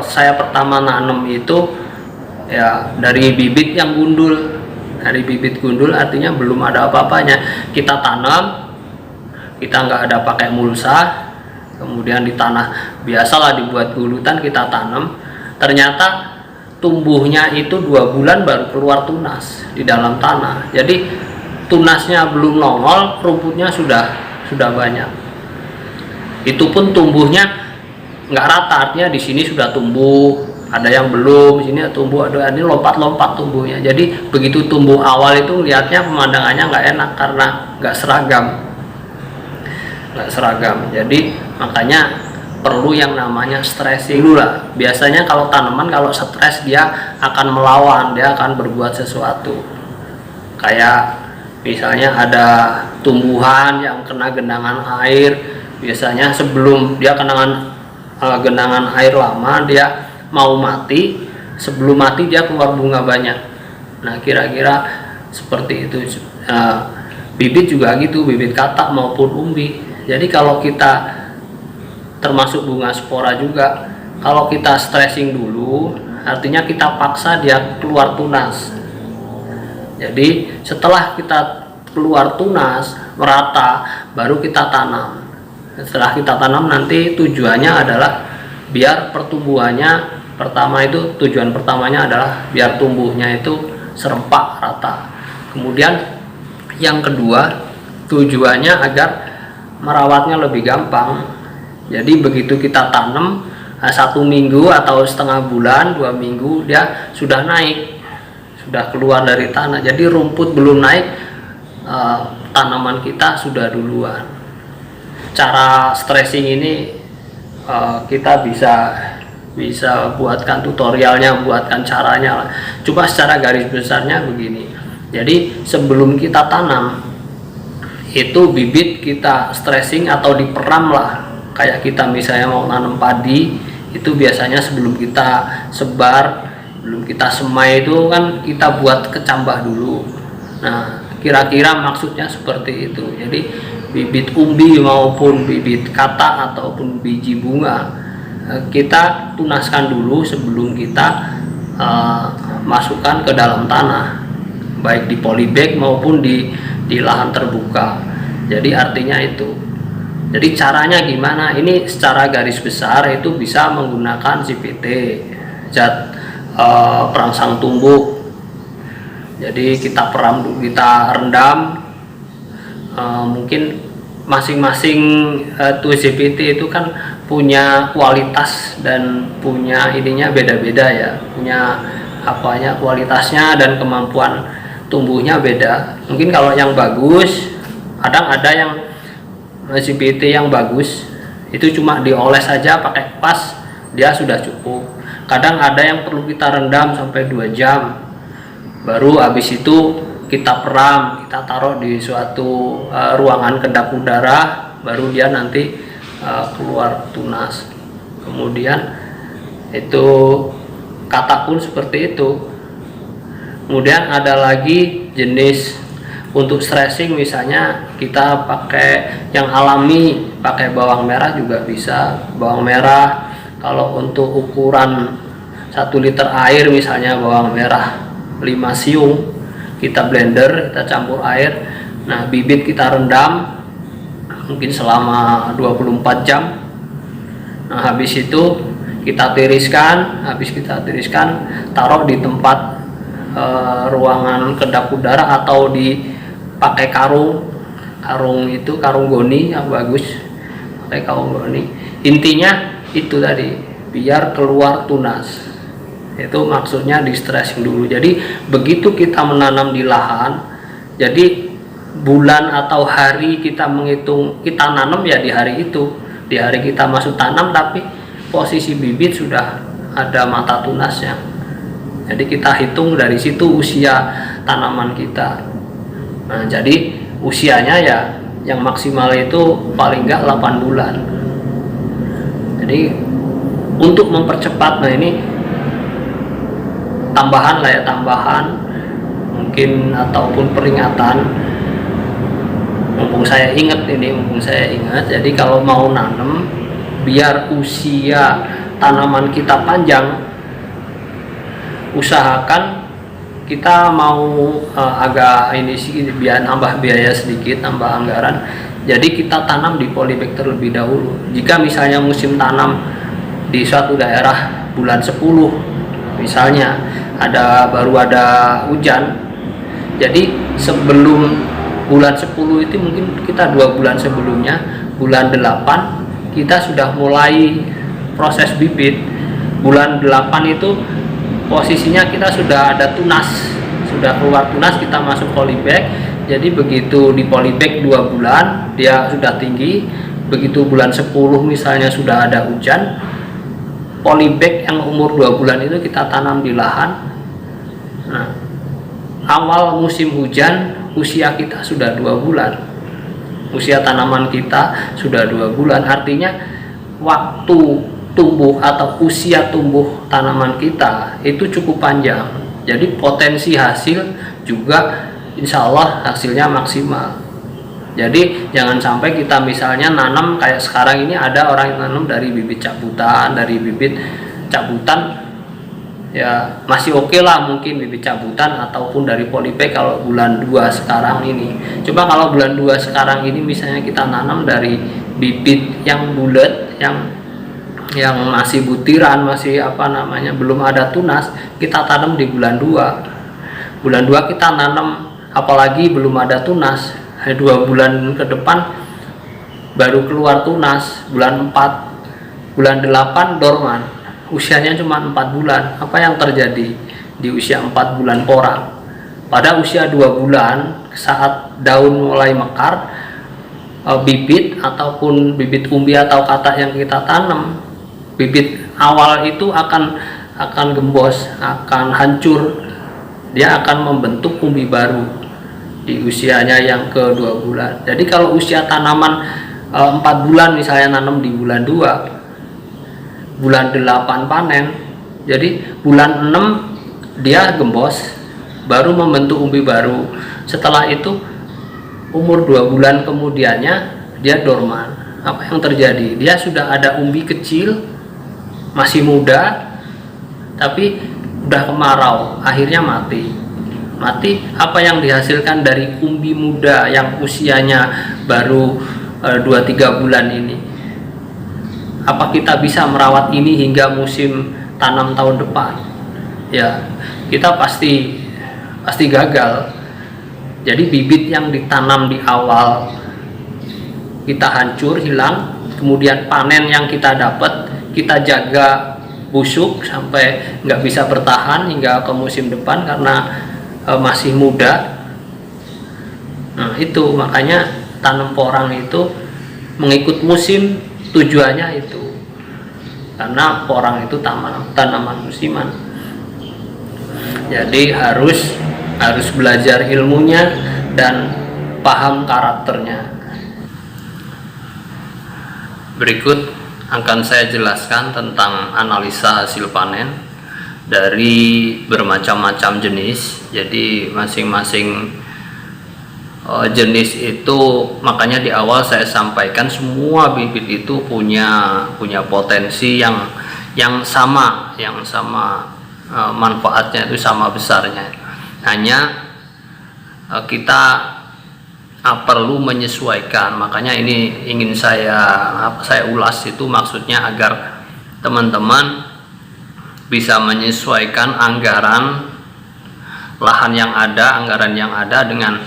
Saya pertama nanam itu ya dari bibit yang gundul. Dari bibit gundul artinya belum ada apa-apanya. Kita tanam, kita nggak ada pakai mulsa, kemudian di tanah biasalah dibuat gulutan kita tanam. Ternyata tumbuhnya itu 2 bulan baru keluar tunas di dalam tanah. Jadi tunasnya belum nongol, rumputnya sudah banyak. Itu pun tumbuhnya nggak rata, artinya di sini sudah tumbuh, ada yang belum, di sini tumbuh, ada ini lompat-lompat tumbuhnya. Jadi begitu tumbuh awal itu lihatnya pemandangannya nggak enak karena nggak seragam. Jadi makanya perlu yang namanya stressing dulu lah. Biasanya kalau tanaman kalau stres dia akan melawan, dia akan berbuat sesuatu. Kayak misalnya ada tumbuhan yang kena genangan air, biasanya sebelum dia kena genangan air lama dia mau mati, sebelum mati dia keluar bunga banyak. Nah kira-kira seperti itu. Bibit juga gitu, bibit katak maupun umbi. Jadi kalau kita termasuk bunga spora juga, kalau kita stressing dulu artinya kita paksa dia keluar tunas. Jadi setelah kita keluar tunas merata baru kita tanam. Setelah kita tanam nanti tujuannya adalah biar pertumbuhannya, tujuan pertamanya adalah biar tumbuhnya itu serempak rata. Kemudian yang kedua tujuannya agar merawatnya lebih gampang. Jadi begitu kita tanam 1 minggu atau setengah bulan, 2 minggu dia sudah naik, sudah keluar dari tanah. Jadi rumput belum naik, tanaman kita sudah duluan. Cara stressing ini kita bisa buatkan tutorialnya, buatkan caranya. Cuma secara garis besarnya begini. Jadi sebelum kita tanam itu bibit kita stressing atau diperam lah. Kayak kita misalnya mau nanam padi itu biasanya sebelum kita sebar, belum kita semai itu kan kita buat kecambah dulu. Nah kira-kira maksudnya seperti itu. Jadi bibit umbi maupun bibit kata ataupun biji bunga, kita tunaskan dulu sebelum kita masukkan ke dalam tanah, baik di polybag maupun di lahan terbuka. Jadi artinya itu. Jadi caranya gimana? Ini secara garis besar itu bisa menggunakan CPT, zat perangsang tumbuh. Jadi kita rendam, mungkin masing-masing tuh CPT itu kan punya kualitas dan punya ininya beda-beda ya, punya kualitasnya dan kemampuan tumbuhnya beda. Mungkin kalau yang bagus, kadang ada yang CPT yang bagus itu cuma dioles saja pakai kuas dia sudah cukup. Kadang ada yang perlu kita rendam sampai 2 jam, baru habis itu kita peram, kita taruh di suatu ruangan kedap udara, baru dia nanti keluar tunas. Kemudian itu kata pun seperti itu. Kemudian ada lagi jenis untuk stressing, misalnya kita pakai yang alami, pakai bawang merah juga bisa. Bawang merah kalau untuk ukuran 1 liter air misalnya bawang merah 5 siung, kita blender, kita campur air, nah bibit kita rendam mungkin selama 24 jam. Nah habis itu kita tiriskan, taruh di tempat ruangan kedap udara atau pakai karung itu, karung goni yang bagus, pakai karung goni. Intinya itu tadi, biar keluar tunas. Itu maksudnya di stressing dulu. Jadi begitu kita menanam di lahan, jadi bulan atau hari kita menghitung, kita nanam ya di hari itu, di hari kita masuk tanam, tapi posisi bibit sudah ada mata tunasnya. Jadi kita hitung dari situ usia tanaman kita. Nah jadi usianya ya yang maksimal itu paling enggak 8 bulan. Jadi untuk mempercepat, nah ini tambahan lah ya, tambahan mungkin ataupun peringatan, mumpung saya ingat, jadi kalau mau nanam biar usia tanaman kita panjang, usahakan kita mau agak ini sih, biar nambah biaya sedikit, nambah anggaran, jadi kita tanam di polybag terlebih dahulu. Jika misalnya musim tanam di suatu daerah bulan 10 misalnya baru ada hujan, jadi sebelum bulan 10 itu mungkin kita 2 bulan sebelumnya, bulan 8 kita sudah mulai proses bibit. Bulan 8 itu posisinya kita sudah ada tunas, sudah keluar tunas, kita masuk polybag. Jadi begitu di polybag 2 bulan dia sudah tinggi, begitu bulan 10 misalnya sudah ada hujan, polybag yang umur 2 bulan itu kita tanam di lahan. Nah, awal musim hujan usia kita sudah 2 bulan, usia tanaman kita sudah 2 bulan, artinya waktu tumbuh atau usia tumbuh tanaman kita itu cukup panjang. Jadi potensi hasil juga insya Allah hasilnya maksimal. Jadi jangan sampai kita misalnya nanam kayak sekarang ini, ada orang yang nanam dari bibit cabutan, ya masih oke lah mungkin bibit cabutan ataupun dari polybag kalau bulan 2 sekarang ini. Coba kalau bulan 2 sekarang ini misalnya kita nanam dari bibit yang bulat, yang masih butiran, masih belum ada tunas, kita tanam di bulan 2. Bulan 2 kita nanam, apalagi belum ada tunas, 2 bulan ke depan baru keluar tunas, bulan 4, bulan 8 dorman, usianya cuma 4 bulan. Apa yang terjadi di usia 4 bulan porang? Pada usia 2 bulan saat daun mulai mekar, bibit ataupun bibit umbi atau kata yang kita tanam, bibit awal itu akan gembos, akan hancur, dia akan membentuk umbi baru di usianya yang ke-2 bulan. Jadi kalau usia tanaman 4 bulan misalnya nanam di bulan 2, bulan 8 panen, jadi bulan 6 dia gembos, baru membentuk umbi baru. Setelah itu umur 2 bulan kemudiannya dia dorman. Apa yang terjadi? Dia sudah ada umbi kecil, masih muda, tapi udah kemarau, akhirnya mati. Apa yang dihasilkan dari umbi muda yang usianya baru 2-3 bulan ini? Apa kita bisa merawat ini hingga musim tanam tahun depan? Ya, kita pasti gagal. Jadi bibit yang ditanam di awal kita hancur, hilang, kemudian panen yang kita dapat kita jaga busuk sampai nggak bisa bertahan hingga ke musim depan karena masih muda. Nah itu makanya tanam porang itu mengikut musim, tujuannya itu karena porang itu tanaman musiman. Jadi harus belajar ilmunya dan paham karakternya. Berikut akan saya jelaskan tentang analisa hasil panen dari bermacam-macam jenis. Jadi masing-masing jenis itu, makanya di awal saya sampaikan semua bibit itu punya potensi yang sama manfaatnya itu sama besarnya. Hanya kita perlu menyesuaikan. Makanya ini ingin saya ulas, itu maksudnya agar teman-teman bisa menyesuaikan anggaran lahan yang ada dengan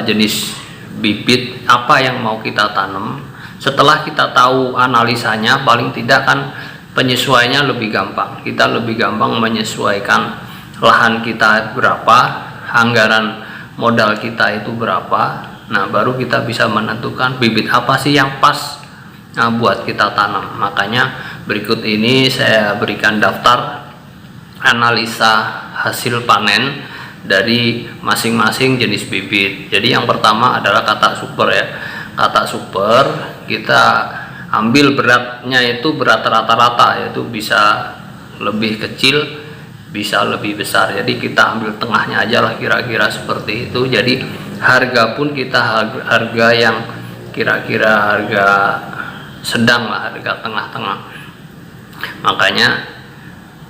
jenis bibit apa yang mau kita tanam. Setelah kita tahu analisanya, paling tidak kan penyesuaiannya lebih gampang. Kita lebih gampang menyesuaikan lahan kita berapa, anggaran modal kita itu berapa. Nah baru kita bisa menentukan bibit apa sih yang pas buat kita tanam. Makanya berikut ini saya berikan daftar analisa hasil panen dari masing-masing jenis bibit. Jadi yang pertama adalah katak super ya. Katak super kita ambil beratnya itu berat rata-rata, yaitu bisa lebih kecil bisa lebih besar. Jadi kita ambil tengahnya aja lah, kira-kira seperti itu. Jadi harga pun kita harga yang kira-kira harga sedang lah, harga tengah-tengah. Makanya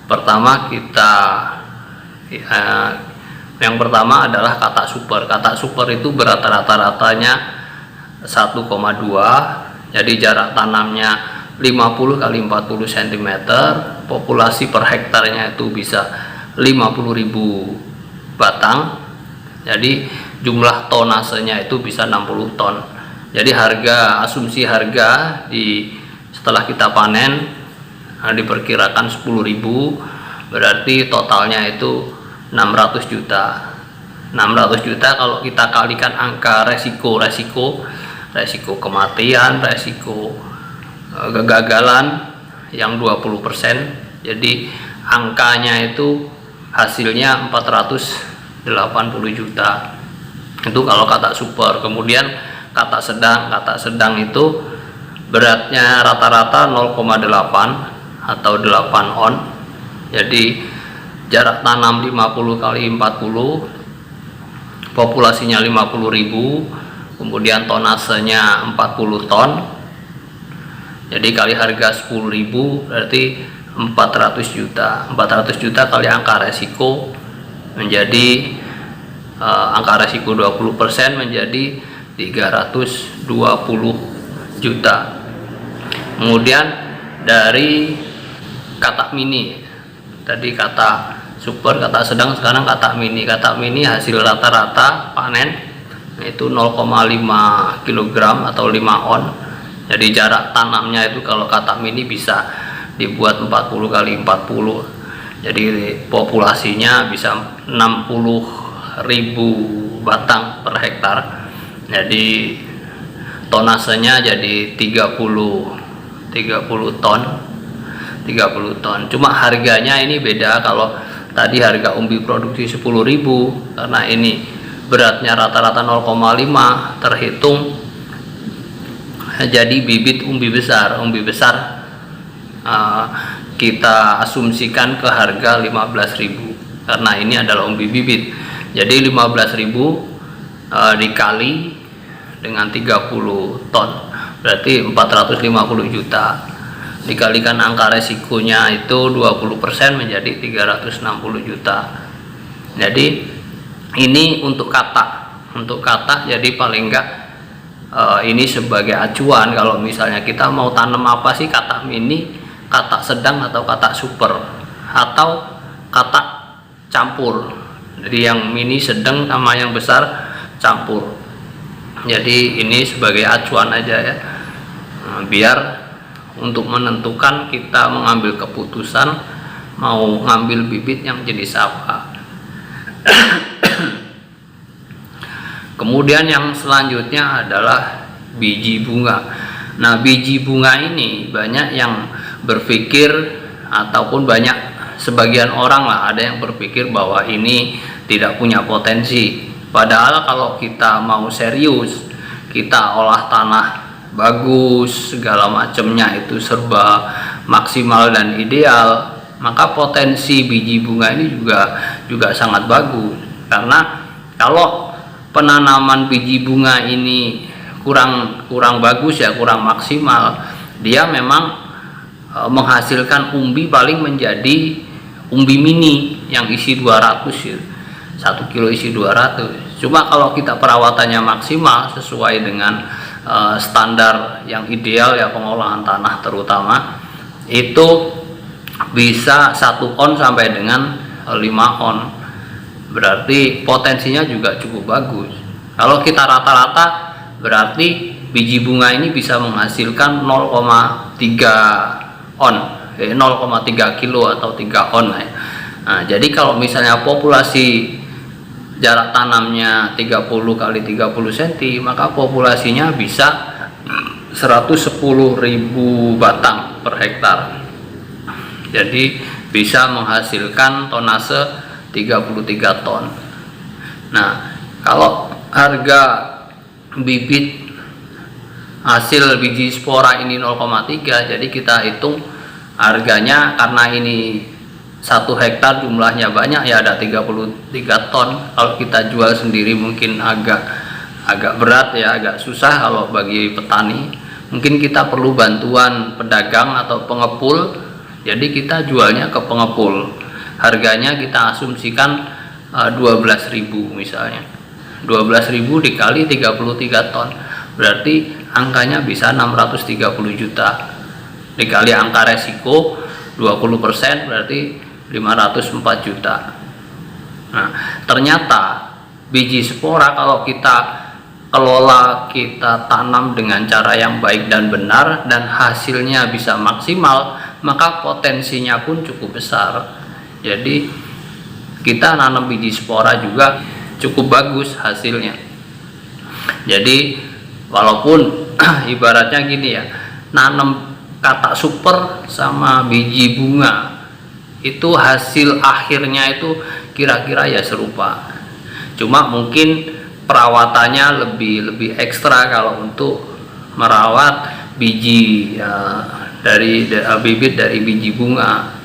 pertama yang pertama adalah katak super. Katak super itu berat rata-ratanya 1,2. Jadi jarak tanamnya 50 x 40 cm, populasi per hektarnya itu bisa 50.000 batang. Jadi jumlah tonasenya itu bisa 60 ton. Jadi asumsi harga setelah kita panen diperkirakan 10.000, berarti totalnya itu 600 juta. 600 juta kalau kita kalikan angka resiko kematian, resiko kegagalan yang 20%, jadi angkanya itu hasilnya 480 juta. Itu kalau katak super. Kemudian katak sedang itu beratnya rata-rata 0,8 atau 8 on. Jadi jarak tanam 50 x 40, populasinya 50.000, kemudian tonasenya 40 ton. Jadi kali harga 10.000 berarti 400 juta. 400 juta kali angka resiko menjadi angka resiko 20% menjadi 320 juta. Kemudian dari katak mini, tadi katak super, katak sedang, sekarang katak mini. Katak mini hasil rata-rata panen itu 0,5 kg atau 5 on. Jadi jarak tanamnya itu kalau katak mini bisa dibuat 40 x 40. Jadi populasinya bisa 60.000 batang per hektar. Jadi tonasenya jadi 30 ton. Cuma harganya ini beda. Kalau tadi harga umbi produksi 10.000, karena ini beratnya rata-rata 0,5 terhitung jadi bibit umbi besar. Kita asumsikan ke harga 15.000 karena ini adalah umbi bibit. Jadi 15.000 dikali dengan 30 ton, berarti 450 juta. Dikalikan angka resikonya itu 20% menjadi 360 juta. Jadi ini untuk kata jadi paling enggak ini sebagai acuan kalau misalnya kita mau tanam apa sih, kata mini, kata sedang, atau kata super, atau kata campur. Jadi yang mini, sedang, sama yang besar campur. Jadi ini sebagai acuan aja ya, biar untuk menentukan kita mengambil keputusan mau ngambil bibit yang jenis apa. Kemudian yang selanjutnya adalah biji bunga. Nah, biji bunga ini banyak yang berpikir, ataupun sebagian orang lah, ada yang berpikir bahwa ini tidak punya potensi. Padahal kalau kita mau serius, kita olah tanah bagus, segala macamnya itu serba maksimal dan ideal, maka potensi biji bunga ini juga sangat bagus. Karena kalau penanaman biji bunga ini kurang bagus ya, kurang maksimal, dia memang menghasilkan umbi paling menjadi umbi mini yang isi 200 ya. 1 kilo isi 200. Cuma kalau kita perawatannya maksimal sesuai dengan standar yang ideal ya, pengolahan tanah terutama, itu bisa 1 on sampai dengan 5 on. Berarti potensinya juga cukup bagus. Kalau kita rata-rata, berarti biji bunga ini bisa menghasilkan 0,3 on, 0,3 kilo atau 3 on ya. Nah, jadi kalau misalnya populasi jarak tanamnya 30 kali 30 cm, maka populasinya bisa 110.000 batang per hektar. Jadi bisa menghasilkan tonase 33 ton. Nah, kalau harga bibit hasil biji spora ini 0,3, jadi kita hitung harganya, karena ini 1 hektar jumlahnya banyak ya, ada 33 ton. Kalau kita jual sendiri mungkin agak berat ya, agak susah kalau bagi petani. Mungkin kita perlu bantuan pedagang atau pengepul, jadi kita jualnya ke pengepul. Harganya kita asumsikan 12.000 misalnya. 12.000 dikali 33 ton, berarti angkanya bisa 630 juta. Dikali angka resiko 20%, berarti 504 juta. Nah, ternyata biji spora kalau kita kelola, kita tanam dengan cara yang baik dan benar, dan hasilnya bisa maksimal, maka potensinya pun cukup besar. Jadi kita nanam biji spora juga cukup bagus hasilnya. Jadi walaupun ibaratnya gini ya, nanam kata super sama biji bunga itu hasil akhirnya itu kira-kira ya serupa, cuma mungkin perawatannya lebih ekstra kalau untuk merawat biji dari bibit dari biji bunga.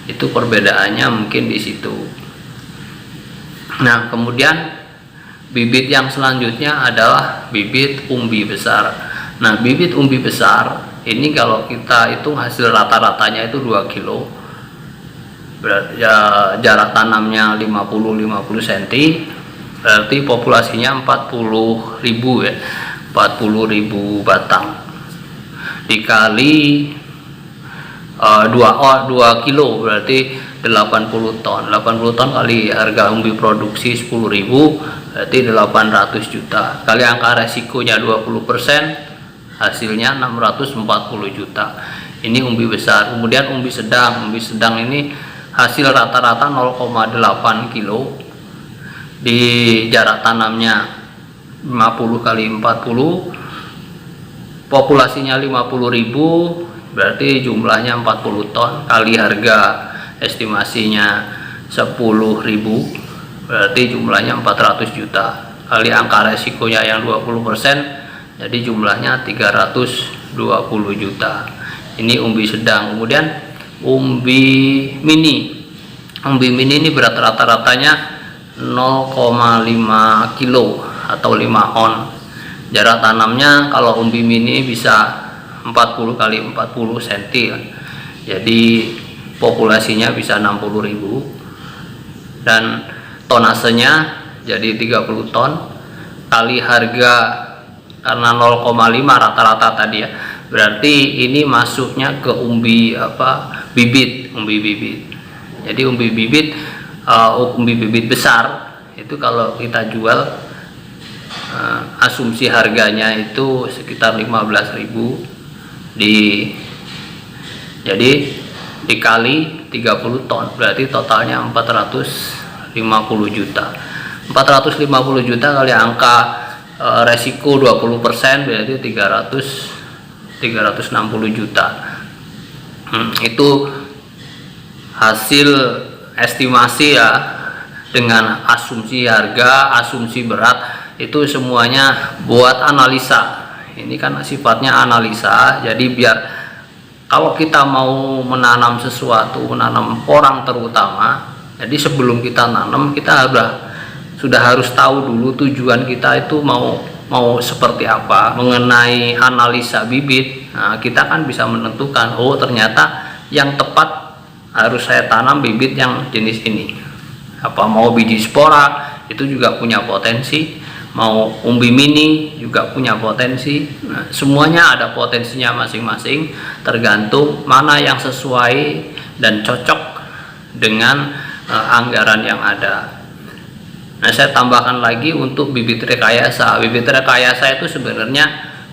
Itu perbedaannya mungkin di situ. Nah, kemudian bibit yang selanjutnya adalah bibit umbi besar. Nah, bibit umbi besar ini kalau kita hitung hasil rata-ratanya itu 2 kilo. Berarti ya, jarak tanamnya 50 cm, berarti populasinya 40.000 ya, 40.000 batang. Dikali 2 kilo berarti 80 ton. 80 ton kali harga umbi produksi 10.000, berarti 800 juta. Kali angka resikonya 20%, hasilnya 640 juta. Ini umbi besar. Kemudian umbi sedang. Umbi sedang ini hasil rata-rata 0,8 kilo. Di jarak tanamnya 50 kali 40, populasinya 50.000, berarti jumlahnya 40 ton, kali harga estimasinya 10.000, berarti jumlahnya 400 juta, kali angka resikonya yang 20%, jadi jumlahnya 320 juta. Ini umbi sedang. Kemudian umbi mini. Umbi mini ini berat rata-ratanya 0,5 kilo atau 5 on. Jarak tanamnya kalau umbi mini bisa 40 kali 40 cm, jadi populasinya bisa 60.000, dan tonasenya jadi 30 ton kali harga, karena 0,5 rata-rata tadi ya, berarti ini masuknya ke umbi bibit. Jadi umbi bibit besar itu kalau kita jual, asumsi harganya itu sekitar 15.000, jadi dikali 30 ton berarti totalnya 450 juta. 450 juta kali angka resiko 20% berarti 360 juta. Itu hasil estimasi ya, dengan asumsi harga, asumsi berat, itu semuanya buat analisa. Ini kan sifatnya analisa, jadi biar kalau kita mau menanam sesuatu, menanam porang terutama, jadi sebelum kita nanam kita sudah harus tahu dulu tujuan kita itu mau seperti apa. Mengenai analisa bibit, nah, kita kan bisa menentukan, oh ternyata yang tepat harus saya tanam bibit yang jenis ini. Apa mau biji spora itu juga punya potensi, mau umbi mini juga punya potensi. Nah, semuanya ada potensinya masing-masing, tergantung mana yang sesuai dan cocok dengan anggaran yang ada. Nah, saya tambahkan lagi untuk bibit rekayasa. Bibit rekayasa itu sebenarnya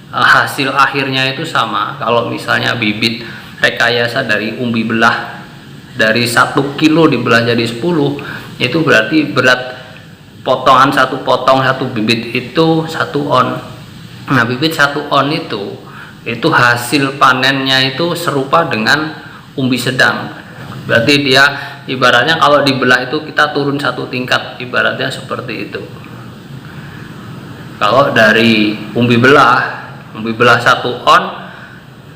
hasil akhirnya itu sama. Kalau misalnya bibit rekayasa dari umbi belah, dari 1 kilo dibelah jadi 10, itu berarti berat potongan satu bibit itu 1 on. Nah, bibit 1 on itu hasil panennya itu serupa dengan umbi sedang. Berarti dia ibaratnya kalau dibelah itu kita turun 1 tingkat, ibaratnya seperti itu. Kalau dari umbi belah 1 on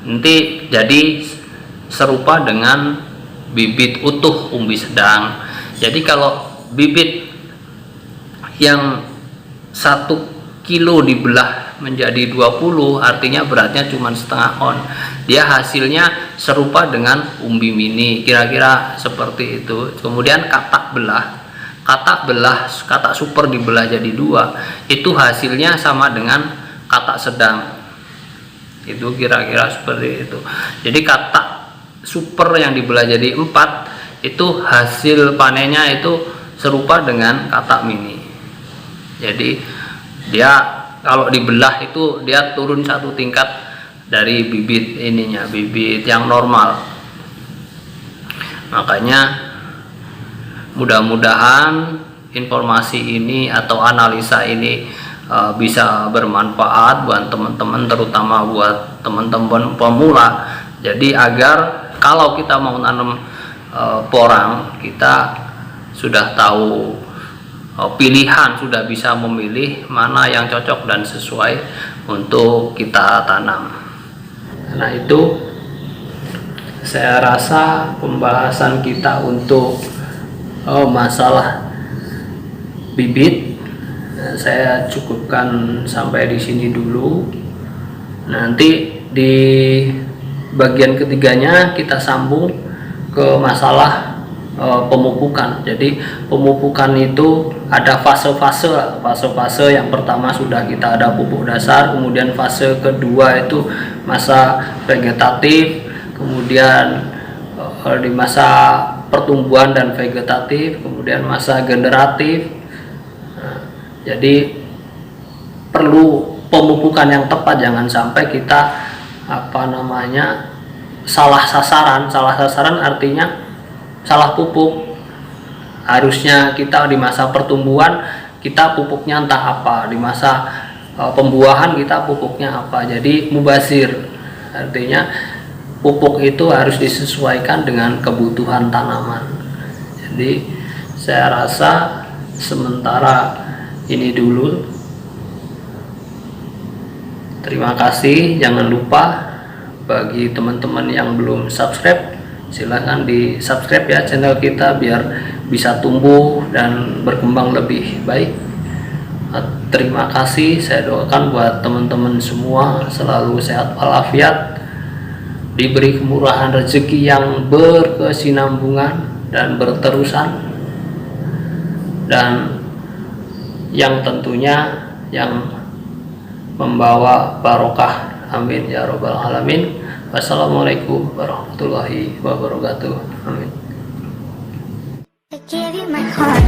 nanti jadi serupa dengan bibit utuh umbi sedang. Jadi kalau bibit yang 1 kilo dibelah menjadi 20, artinya beratnya cuma setengah on. Dia hasilnya serupa dengan umbi mini, kira-kira seperti itu. Kemudian katak super dibelah jadi 2, itu hasilnya sama dengan katak sedang. Itu kira-kira seperti itu. Jadi katak super yang dibelah jadi 4, itu hasil panennya itu serupa dengan katak mini. Jadi dia kalau dibelah itu dia turun 1 tingkat dari bibit bibit yang normal. Makanya mudah-mudahan informasi ini atau analisa ini bisa bermanfaat buat teman-teman, terutama buat teman-teman pemula. Jadi agar kalau kita mau nanam porang, kita sudah tahu pilihan, sudah bisa memilih mana yang cocok dan sesuai untuk kita tanam. Nah, itu saya rasa pembahasan kita untuk masalah bibit saya cukupkan sampai di sini dulu. Nanti di bagian ketiganya kita sambung ke masalah pemupukan. Jadi pemupukan itu ada fase-fase. Yang pertama sudah kita ada pupuk dasar, kemudian fase kedua itu masa vegetatif, kemudian di masa pertumbuhan dan vegetatif, kemudian masa generatif. Nah, jadi perlu pemupukan yang tepat, jangan sampai kita salah sasaran artinya salah pupuk. Harusnya kita di masa pertumbuhan kita pupuknya entah apa, di masa pembuahan kita pupuknya apa. Jadi mubazir, artinya pupuk itu harus disesuaikan dengan kebutuhan tanaman. Jadi saya rasa sementara ini dulu. Terima kasih. Jangan lupa bagi teman-teman yang belum subscribe, silahkan di subscribe ya channel kita biar bisa tumbuh dan berkembang lebih baik. Terima kasih. Saya doakan buat teman-teman semua selalu sehat walafiat, diberi kemurahan rezeki yang berkesinambungan dan berterusan, dan yang tentunya yang membawa barokah. Amin ya robbal alamin. Wassalamualaikum warahmatullahi wabarakatuh. Amin. I give you my heart.